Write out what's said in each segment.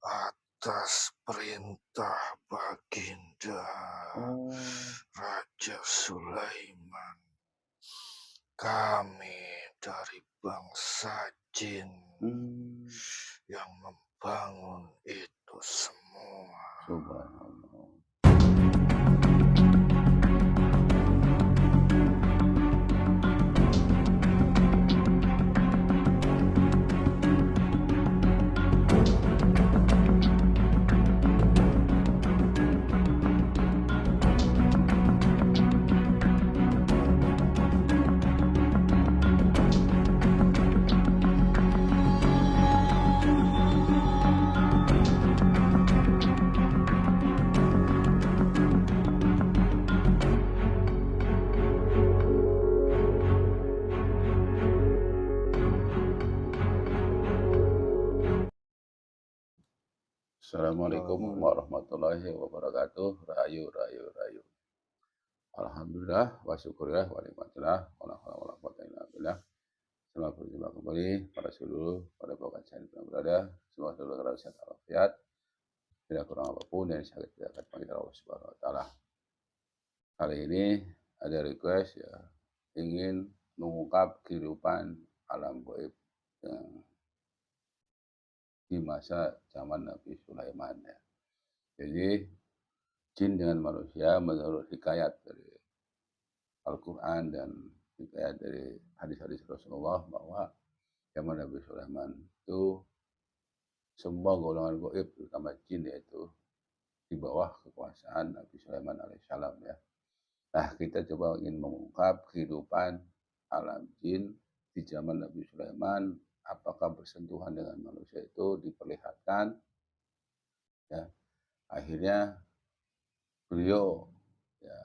atas perintah Baginda Oh. Raja Sulaiman, kami dari bangsa jin Hmm. yang membangun itu semua. Subhanallah. Assalamualaikum warahmatullahi wabarakatuh. Rayu, rayu, rayu. Alhamdulillah, wa syukurillah, wa nikmatillah, wa la haula wa la quwwata illa billah. Selamat berjumpa kembali pada seluruh pada pokok saya yang berada. Semoga selalu dalam sehat walafiat. Tidak kurang apapun yang sakit tidak akan panggil Allah Subhanahu wa taala. Kali ini ada request ya, ingin mengungkap kehidupan alam gaib yang di masa zaman Nabi Sulaiman ya. Jadi jin dengan manusia menurut hikayat dari Al-Quran dan hikayat dari hadis-hadis Rasulullah bahwa zaman Nabi Sulaiman itu semua golongan gaib terutama jin yaitu di bawah kekuasaan Nabi Sulaiman alaihissalam ya. Nah kita coba ingin mengungkap kehidupan alam jin di zaman Nabi Sulaiman, apakah bersentuhan dengan manusia itu diperlihatkan ya. Akhirnya beliau ya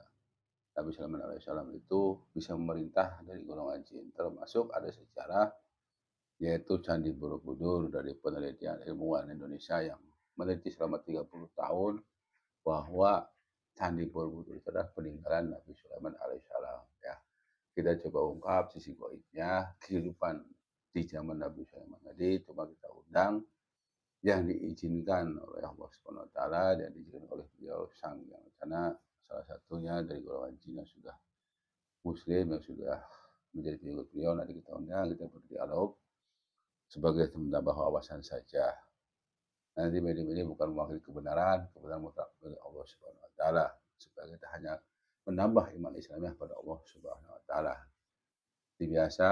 Nabi Sulaiman alaihissalam itu bisa memerintah dari golongan jin, termasuk ada sejarah yaitu Candi Borobudur dari penelitian ilmuwan Indonesia yang meneliti selama 30 tahun bahwa Candi Borobudur itu adalah peninggalan Nabi Sulaiman alaihissalam ya. Kita coba ungkap sisi gaibnya kehidupan di zaman Nabi Sulaiman. Jadi coba kita undang yang diizinkan oleh Allah Subhanahu wa taala dan diizinkan oleh beliau sang yang sana, salah satunya dari golongan jin yang sudah muslim yang sudah menjadi pengikut beliau. Nanti kita undang, kita berdialog sebagai menambah wawasan saja. Nanti medium ini bukan mewakili kebenaran mutlak dari Allah Subhanahu wa taala, supaya kita hanya menambah iman Islamnya pada Allah Subhanahu wa taala. Seperti biasa,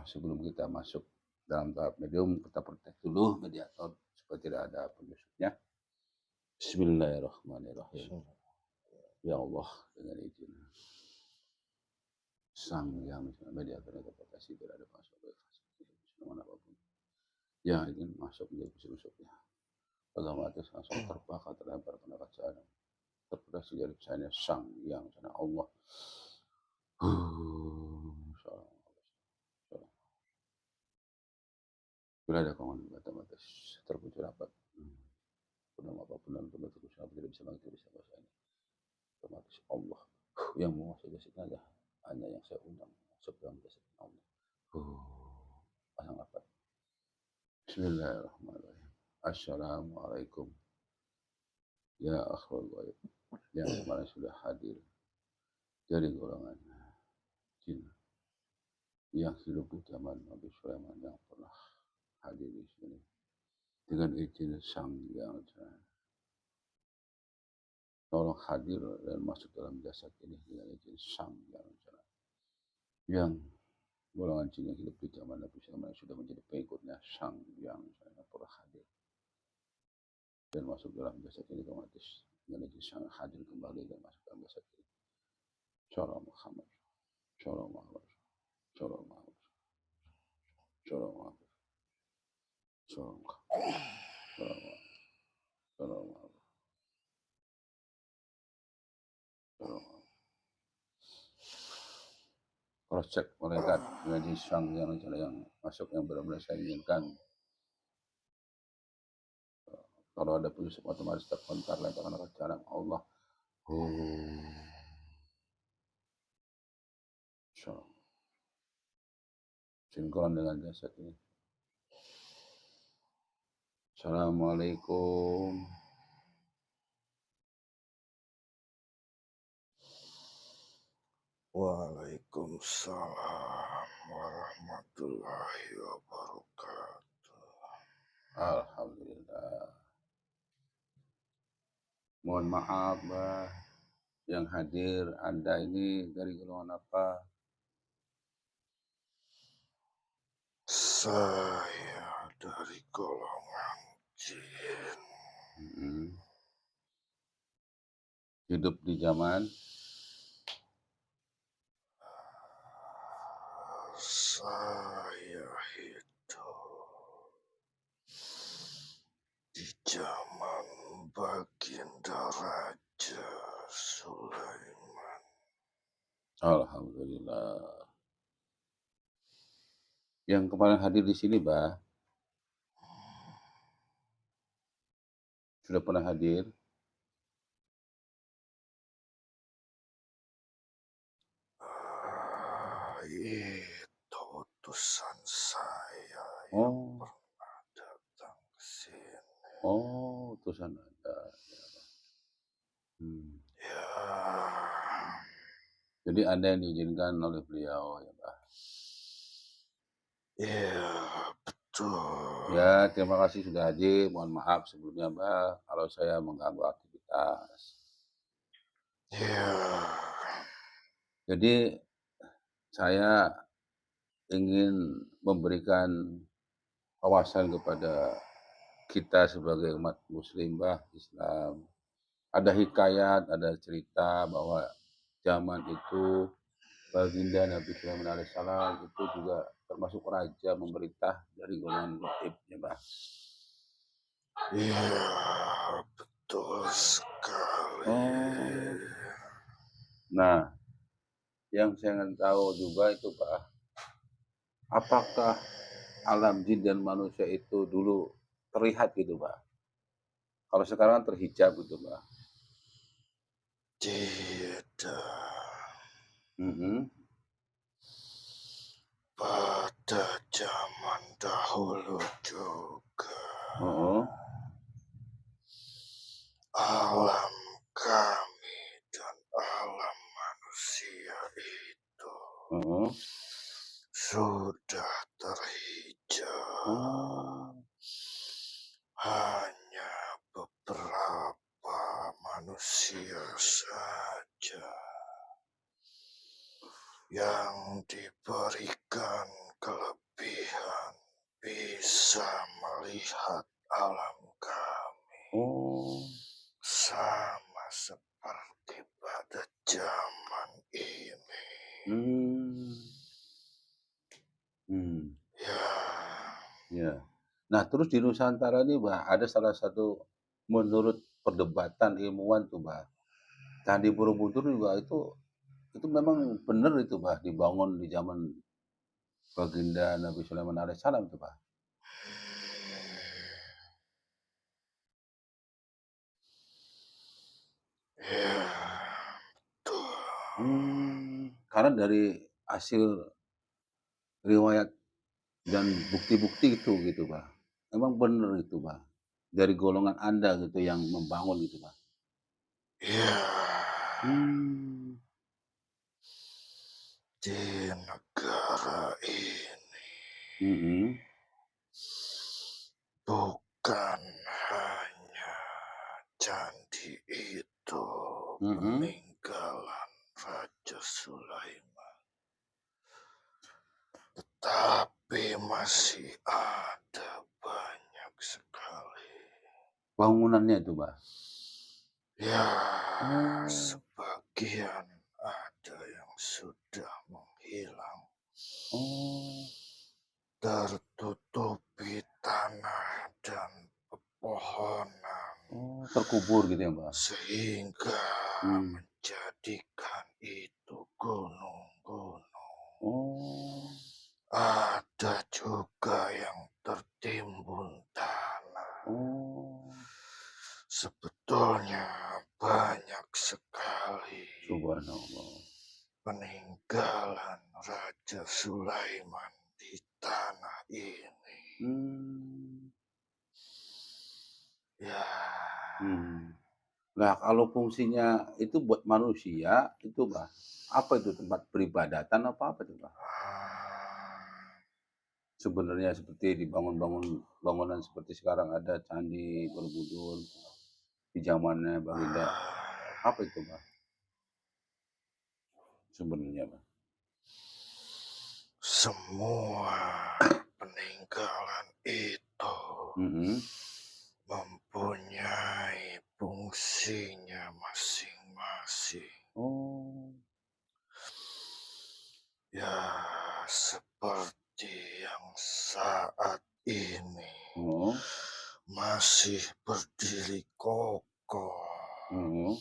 sebelum kita masuk dalam tahap medium, kita protes dulu mediator supaya tidak ada penyusupnya. Bismillahirrahmanirrahim. Ya Allah, dengan izin sang yang mediator interpretasi tidak ada masuk apapun yang ingin masuk menjadi penyusupnya. Otomatis langsung terbakar terlempar ke neraka jahanam. Terpedasi dari misalnya sang yang sana Allah. Bila ada kawan otomatis terpuji rapat. Pedang apapun dalam tempat terus tidak bisa lagi tidak bisa bahasa ini. Otomatis Allah yang menguasai jasad aja. Hanya yang saya undang masuk dalam jasad Allah. Pasang rapat. Bismillahirrahmanirrahim. Assalamualaikum. Ya akhwal gaib yang kemarin sudah hadir dari golongan jin yang hidup di zaman Nabi Sulaiman yang pernah hadir di sini dengan izin sang yang tolong hadir dan masuk dalam jasad ini dengan izin sang yang golongan jin yang hidup di zaman Nabi Sulaiman sudah menjadi pengikutnya sang yang pernah hadir dan masuk dalam jasad ini otomatis dengan izin sang hadir kembali dan masuk dalam jasad ini. Shalom Muhammad, Shalom Muhammad, Shalom Muhammad, Shalom Muhammad, Shalom Muhammad, Shalom Muhammad, Shalom Muhammad, Shalom Muhammad. Cross check malaikat dengan sang yang masuk yang benar-benar saya inginkan. Kalau ada penyusup otomatis terkontar lempar ke jalan Allah. Sinkron dengan jasad ini. Assalamualaikum. Waalaikumsalam warahmatullahi wabarakatuh. Alhamdulillah. Mohon maaf, Mbah, yang hadir Anda ini dari golongan apa? Saya dari golongan jin. Mhm. Hidup di zaman Saya hidup di zaman Baginda Raja Sulaiman. alhamdulillah. Yang kemarin hadir di sini, Mbah, sudah pernah hadir? Itu utusan saya yang Oh, pernah datang ke sini. utusan Anda. Hmm. Ya, Jadi Anda yang diizinkan oleh beliau ya, Mbah. iya betul. Ya, terima kasih sudah hadir. Mohon maaf sebelumnya, Mbah, kalau saya mengganggu aktivitas. Iya, Jadi saya ingin memberikan wawasan kepada kita sebagai umat muslim, Mbah, Islam. Ada hikayat, ada cerita bahwa zaman itu Baginda Nabi Sulaiman alaihissalam itu juga termasuk raja memerintah dari golongan gaib, ya, Mbah. iya betul sekali. Oh. Nah, yang saya ingin tahu juga itu, Pak, apakah alam jin dan manusia itu dulu terlihat gitu, Pak? Kalau sekarang terhijab gitu, Pak. Tidak. Mhm. Pada zaman dahulu juga Heeh. alam kami dan alam manusia itu Heeh. sudah terhijau. Oh. Hanya beberapa manusia saja yang diberikan kelebihan bisa melihat alam kami Oh. sama seperti pada zaman ini. Hmm. Hmm. Ya, Ya. Nah, terus di Nusantara ini, Mbah, ada salah satu menurut perdebatan ilmuwan tuh, Mbah. Candi Borobudur juga itu memang benar itu, Mbah, dibangun di zaman Baginda Nabi Sulaiman alaihissalam tuh, Mbah. ya, betul. Karena dari hasil riwayat dan bukti-bukti itu gitu, Mbah. Memang benar itu, Mbah. Dari golongan Anda gitu yang membangun gitu, Mbah. Ya, Hmm. di negara ini Mhm. bukan hanya candi itu Mhm. peninggalan Raja Sulaiman, tapi masih ada banyak sekali. Bangunannya itu, Mbah. Ya, Oh. sebagian ada yang sudah menghilang, Oh. tertutupi tanah dan pepohonan, Oh, terkubur gitu ya, Mbah? sehingga Hmm. menjadikan itu gunung-gunung. Oh. Ada juga yang tertimbun tanah. Oh. Sebetulnya banyak sekali Subhanallah. peninggalan Raja Sulaiman di tanah ini. Hmm. Ya, Hmm. Nah, kalau fungsinya itu buat manusia, itu, Mbah, apa itu tempat peribadatan apa apa tuh, Mbah? ah, Sebenarnya seperti dibangun-bangun bangunan seperti sekarang ada Candi Borobudur di zamannya Baginda, ah, apa itu, Mbah, sebenarnya, Mbah? semua peninggalan itu Mhm. mempunyai fungsinya masing-masing. Oh. Ya, seperti yang saat ini Heeh, masih berdiri kokoh, heeh,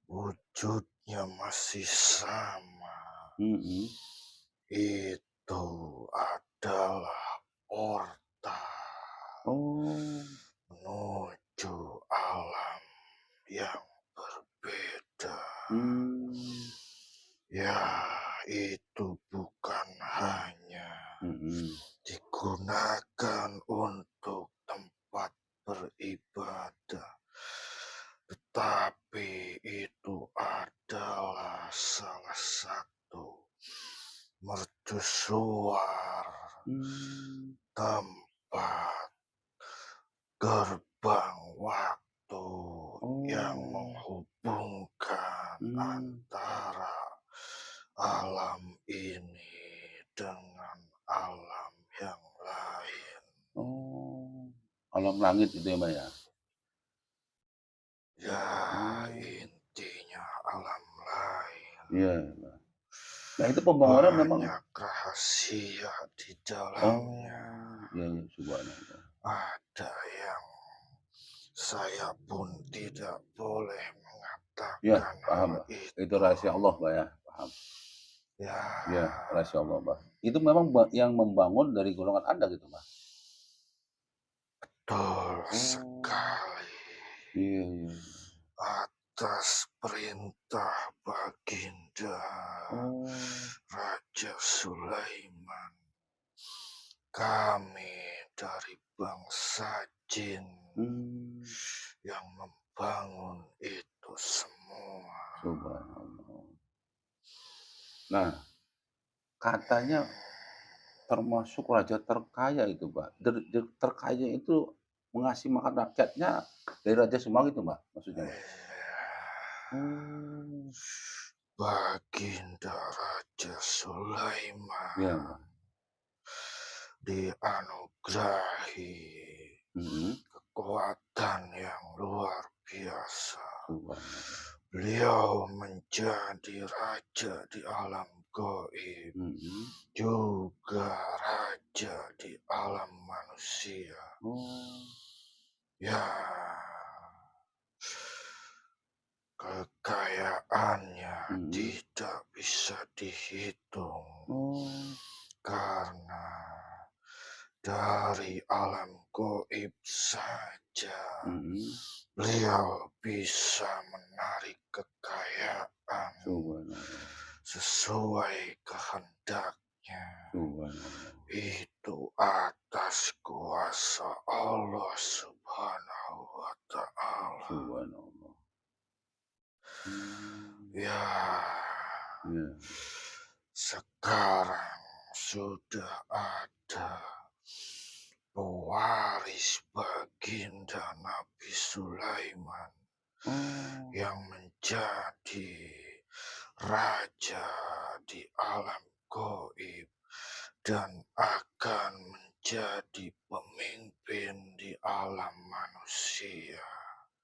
wujudnya masih sama. mhm. Itu adalah portal Oh. menuju alam yang berbeda. Mmm. Ya, itu bukan hanya Mhm. digunakan untuk tempat beribadah, tetapi itu adalah salah satu mercusuar Mmm. tempat gerbang waktu yang Oh. menghubungkan Mmm. antara alam ini dengan alam yang lain. Oh. Alam langit itu ya, Mbak, ya? Ya, Oh. intinya alam lain. Iya, Mbak. Nah, itu pembangunan memang Banyak rahasia di dalamnya. oh, iya iya, subhanallah. Ada yang saya pun tidak boleh Iya, mengatakan paham, hal Mbak. Itu itu. rahasia Allah, Mbak, ya, paham. Ya, Iya, rahasia Allah, Mbak. Itu memang yang membangun dari golongan Anda gitu, Mbak? betul Oh, sekali. iya iya iya. Atas perintah Baginda Oh, Raja Sulaiman, kami dari bangsa jin mmm, yang membangun itu semua. subhanallah. Nah, katanya termasuk raja terkaya itu, Mbak. Terkaya itu ngasih makan rakyatnya dari Raja Semang itu, Mbak, maksudnya, Mbak? Oh, Baginda Raja Sulaiman iya, Mbak. dianugerahi Mhm, kekuatan yang luar biasa. subhanallah. Beliau menjadi raja di alam gaib, Mhm. juga raja di alam manusia. Oh, Ya, kekayaannya mhm. tidak bisa dihitung Oh, karena dari alam gaib saja mhm. beliau bisa menarik kekayaan Subhanallah sesuai kehendaknya. subhanallah. Itu atas kuasa Allah Subhanahu wa Ta'ala. Subhanallah. Mmm, Ya, iya. sekarang sudah ada pewaris baginda Nabi Sulaiman Oh, yang menjadi raja di alam gaib dan akan menjadi pemimpin di alam manusia.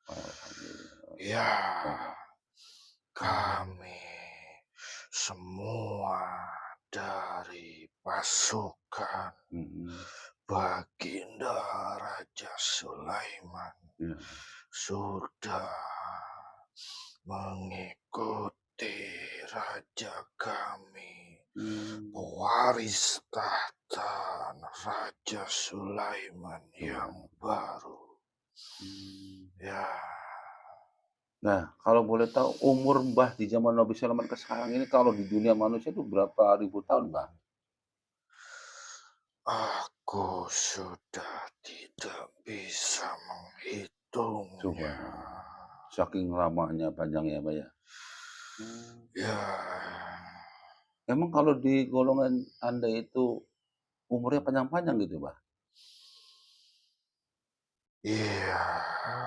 alhamdulillah. Ya, Allah. kami semua dari pasukan Mhm, Baginda Raja Sulaiman iya. sudah mengikuti raja kami, Mmm, pewaris tahta Raja Sulaiman yang subhanallah. baru. Mmm. Ya, Nah, kalau boleh tahu umur Mbah di zaman Nabi Sulaiman ke sekarang ini kalau di dunia manusia itu berapa ribu tahun, Mbah? aku sudah tidak bisa menghitung. jantungnya. Subhanallah. Saking lamanya, panjangnya, Mbah, ya? Hmm. Ya, Emang kalau di golongan Anda itu umurnya panjang-panjang gitu, Mbah? iya,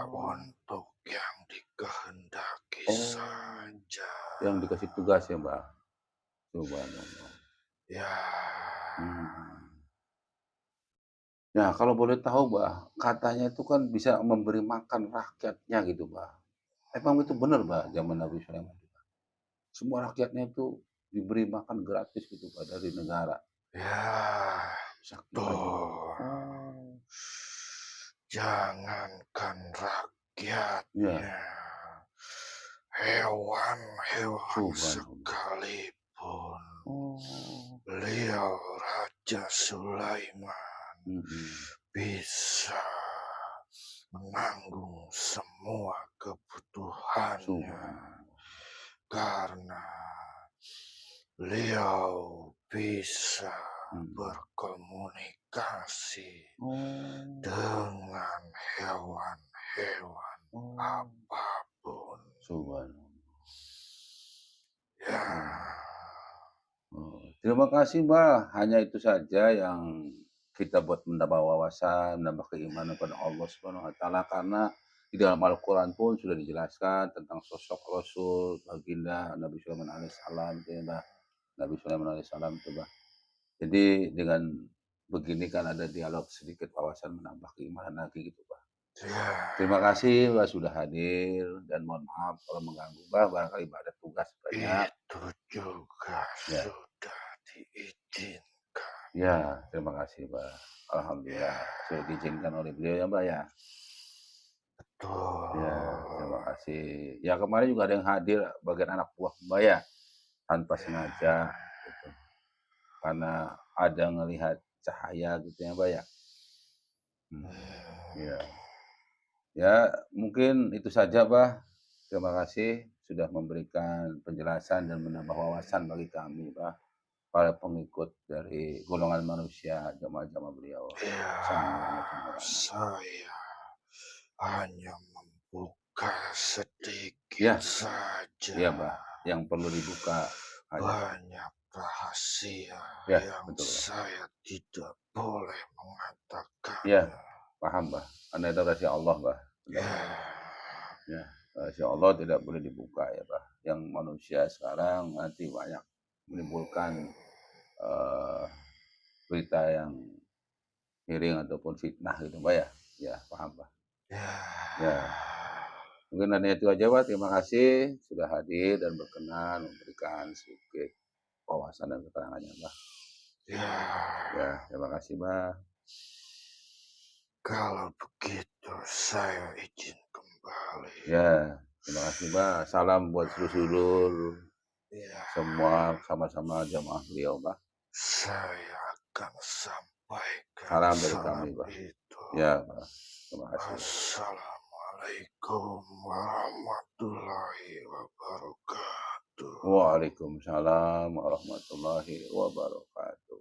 Oh. untuk yang dikehendaki Oh, saja. yang dikasih tugas ya, Mbah? Subhanallah. Ya, Mhm. Nah, kalau boleh tahu, Mbah, katanya itu kan bisa memberi makan rakyatnya gitu, Mbah. Emang itu benar, Mbah, zaman Nabi Sulaiman? Semua rakyatnya itu diberi makan gratis gitu, Mbah, dari negara. ya, Saking rajinnya. betul. Oh, Jangankan iya. rakyatnya, hewan-hewan Subhanallah. sekalipun. Oh, Beliau Raja Sulaiman mhm. bisa menanggung semua kebutuhannya Subhanallah. karena beliau bisa Mhm. berkomunikasi Oh, dengan hewan-hewan oh, apapun. subhanallah. Ya, Oh. Oh, terima kasih, Mbah. Hanya itu saja yang kita buat menambah wawasan, menambah keimanan pada Allah Subhanahu wa taala karena di dalam Al-Qur'an pun sudah dijelaskan tentang sosok Rasul baginda Nabi Sulaiman alaihissalam itu ya, Mbah. Nabi Sulaiman alaihissalam itu, Mbah. Jadi dengan begini kan ada dialog sedikit wawasan menambah keimanan lagi gitu, Mbah. Terima ya, kasih, Mbah, sudah hadir dan mohon maaf kalau mengganggu, Mbah, barangkali Mbah ada tugas banyak. itu juga Ya. sudah diizinkan. Ya, terima kasih, Mbak. Ya, Alhamdulillah sudah diizinkan oleh beliau ya, Mbak, ya. Ya, terima betul. kasih. Ya kemarin juga ada yang hadir bagian anak buah Mbak ya, tanpa sengaja Ya, gitu. Karena ada ngelihat cahaya gitu ya, Mbak, ya. Mhm, iya. Ya, mungkin itu saja, Mbak. Terima kasih sudah memberikan penjelasan dan menambah wawasan bagi kami, Mbak, para pengikut dari golongan manusia, jamaah-jamaah beliau. ya, Sangat sempurna. saya hanya membuka sedikit Ya, saja. iya, Mbak, yang perlu dibuka aja. Banyak rahasia Ya, yang betul, Mbak. saya tidak boleh Iya, mengatakannya. paham, Mbak. Karena itu rahasia Allah, Mbak. Betul. Ya, Ya, rahasia Allah tidak boleh dibuka ya, Mbak. Yang manusia sekarang nanti banyak menimbulkan eh, berita yang miring ataupun fitnah gitu, Mbak ya. Ya, paham, Mbak. ya, Ya, mungkin hanya itu aja, Mbak. Terima kasih sudah hadir dan berkenan memberikan sedikit wawasan dan keterangannya, Mbak. ya. Ya, terima kasih, Mbak. Kalau begitu saya izin kembali. Ya, terima kasih, Mbak. Salam buat sedulur-sedulur Ya, semua sama-sama jamaah beliau, Mbak. saya akan sampaikan Salam dari salam kami, Mbak. itu. Ya, Mbak. Terima kasih, Mbak. Assalamualaikum warahmatullahi wabarakatuh. Waalaikumsalam warahmatullahi wabarakatuh.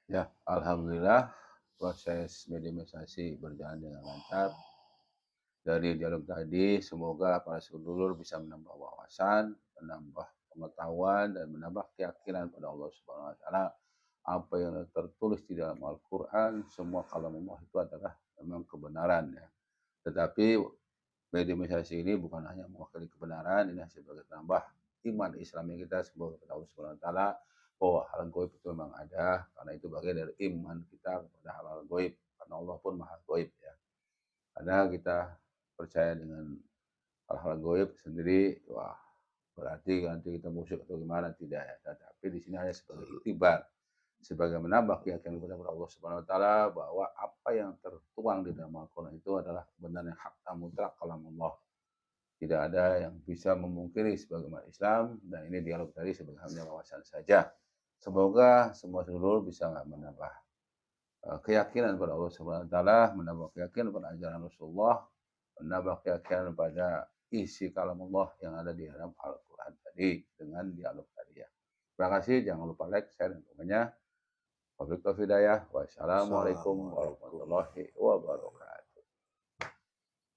Ya, alhamdulillah proses mediumisasi berjalan dengan lancar. Dari dialog tadi, semoga para sedulur bisa menambah wawasan, menambah pengetahuan, dan menambah keyakinan pada Allah Subhanahu wa Ta'ala. Apa yang tertulis di dalam Al-Quran, semua kalam Allah itu adalah memang kebenaran ya. Tetapi mediumisasi ini bukan hanya mewakili kebenaran, ini sebagai tambah iman Islami kita sebagai Allah Subhanahu wa Ta'ala bahwa hal gaib itu memang ada, karena itu bagian dari iman kita kepada hal gaib, karena Allah pun maha gaib ya. Karena kita percaya dengan hal-hal gaib sendiri, wah berarti nanti kita musyrik atau gimana, tidak ya. Tetapi di sini hanya sebagai iktibar, sebagai menambah keyakinan kepada Allah Subhanahu wa taala bahwa apa yang tertuang di dalam Al-Qur'an itu adalah kebenaran yang hak dan mutlak kalam Allah. Tidak ada yang bisa memungkiri sebagai umat Islam, dan ini dialog tadi sebagai hanya wawasan saja. Semoga semua seluruh bisa menambah keyakinan pada Allah Subhanahu wa taala, menambah keyakinan pada ajaran Rasulullah, menambah keyakinan pada isi kalam Allah yang ada di dalam Al-Quran tadi dengan dialog tadi ya. Terima kasih, jangan lupa like, share, dan komennya. Wabillahi taufiq hidayah. Wassalamualaikum Assalamualaikum warahmatullahi wabarakatuh.